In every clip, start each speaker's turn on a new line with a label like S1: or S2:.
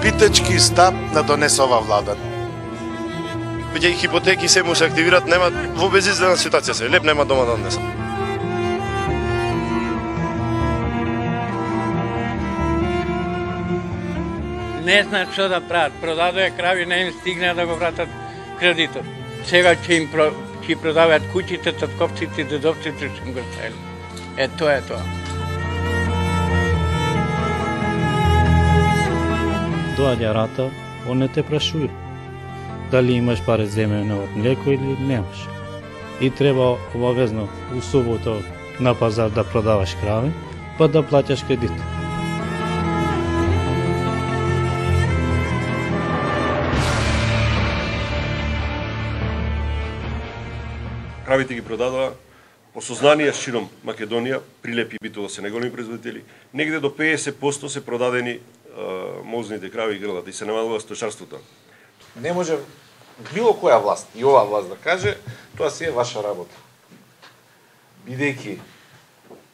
S1: питечки стап да донесе ова влада.
S2: Бидејќи хипотеки се му се активират, нема во безизвестна ситуација се. Леп нема дома да однесат.
S3: Не знаат што да прават. Продадоа крави, не им стигнаа да го вратат кредитот. Сега ќе им продаваат куќите, татковците, дедовците што им го ставили. Тоа е тоа.
S4: Доаѓа рата, он не те прашува дали имаш пари земено од млеко или немаш. И треба обавезно у субота на пазар да продаваш крави, па да плаќаш кредит.
S2: Кравите ги продадоа по сознание широм Македонија, Прилеп и Битола се најголеми производители. Негде до 50% се продадени мозните крави и грлата и се намалува сточарството.
S5: Не може било која власт и оваа власт да каже тоа си е ваша работа. Бидејќи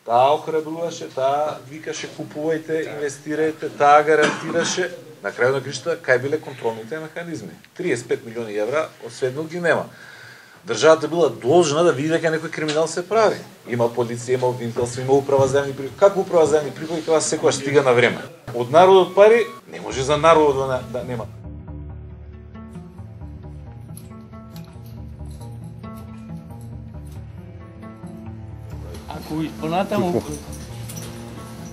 S5: таа охрабруваше, таа викаше купувајте, инвестирајте, таа гарантираше, на крајот на краиштата кај биле контролните механизми. 35 милиони евра осведно ги нема. Државата била должна да види дека некој криминал се прави. Има полиција, има обвинителство, има управа земни приходи. Како управа земни приходи кога секогаш стига на време? Од народот пари не може за народот да нема.
S3: Ако понатаму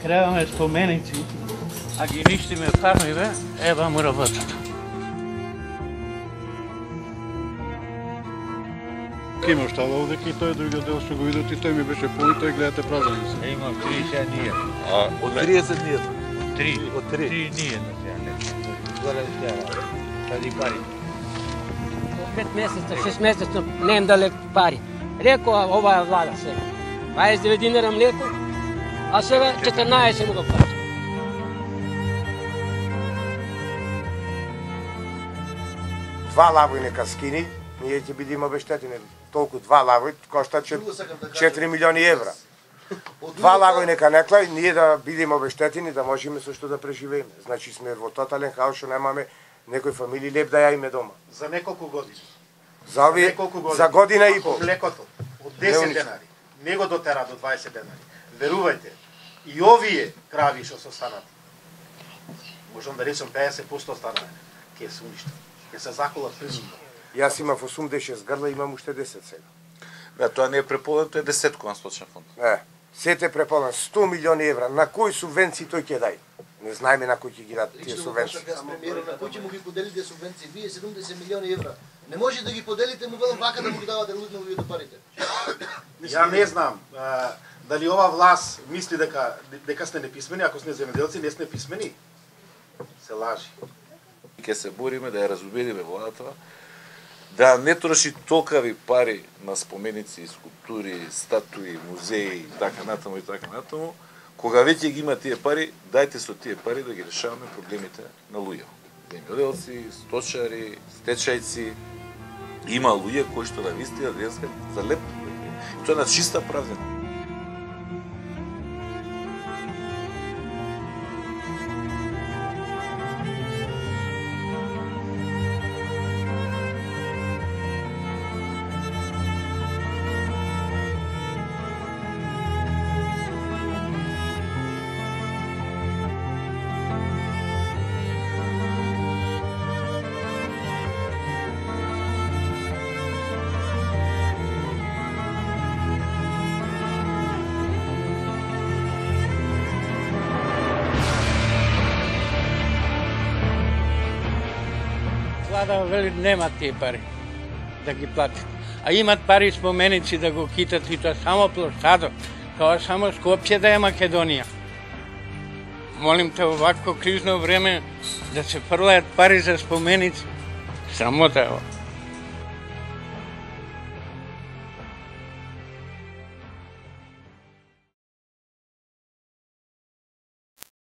S3: креваме споменици, а ги ништиме фармиве, ева му работата.
S6: Има штала овде и тој другиот дел што го видот и тој ми беше полн, тој гледате празен се.
S3: Има 30 дни.
S5: Од 30 дни.
S3: 3.
S5: Од 3.
S3: 3 дни на сега. Тади пари.
S7: 5 месеца, 6 месеца немам да лек пари. Рекоа оваа влада сега. 29 динара млеко, а сега 14 му го плаќа.
S8: Два лави нека скини, ние ќе бидеме обештетени. Толку 2 лави кошта 4 милиони евра. 2 лави нека некла, ние да бидеме обештетени, да можеме со што да преживееме. Значи сме во тотален хаос, што немаме некој фамилии леп да ја име дома.
S9: За неколку години.
S8: За година и пол.
S9: Млекото од 10 денари не го дотера до 20 денари. Верувајте, и овие крави што се останати, можам да речам 50% останаа, ќе се уништат, ќе се заколат принудно.
S8: Јас имав 86 грла, имам уште 10 сега.
S5: Бе, тоа не е преполен, тоа е 10 на сточен фонд.
S8: Сете преполен, 100 милиони евра, на кои субвенции тој ќе дај? Не знаеме на кој ќе ги дадат тие субвенции.
S10: На кој ќе му ги поделите субвенции? Вие 70 милиони евра. Не може да ги поделите, му велам вака да му ги давате луѓе на парите.
S9: Ја не знам дали ова власт мисли дека сте неписмени, ако сте земјоделци, не сте писмени. Се лажи.
S5: Ќе се бориме да ја разубедиме владата да не троши толкави пари на споменици, скулптури, статуи, музеи и така натаму и така натаму. Кога веќе ги има тие пари, дајте со тие пари да ги решаваме проблемите на луѓе. Земјоделци, сточари, стечајци. Има луѓе кои што на вистина денеска за леп. И тоа на чиста правда.
S3: Влада вели немат тие пари да ги платат. А имат пари споменици да го китат и тоа само площадот. Тоа само Скопје да е Македонија. Молим те овакво кризно време да се фрлаат пари за споменици. Срамота е ова.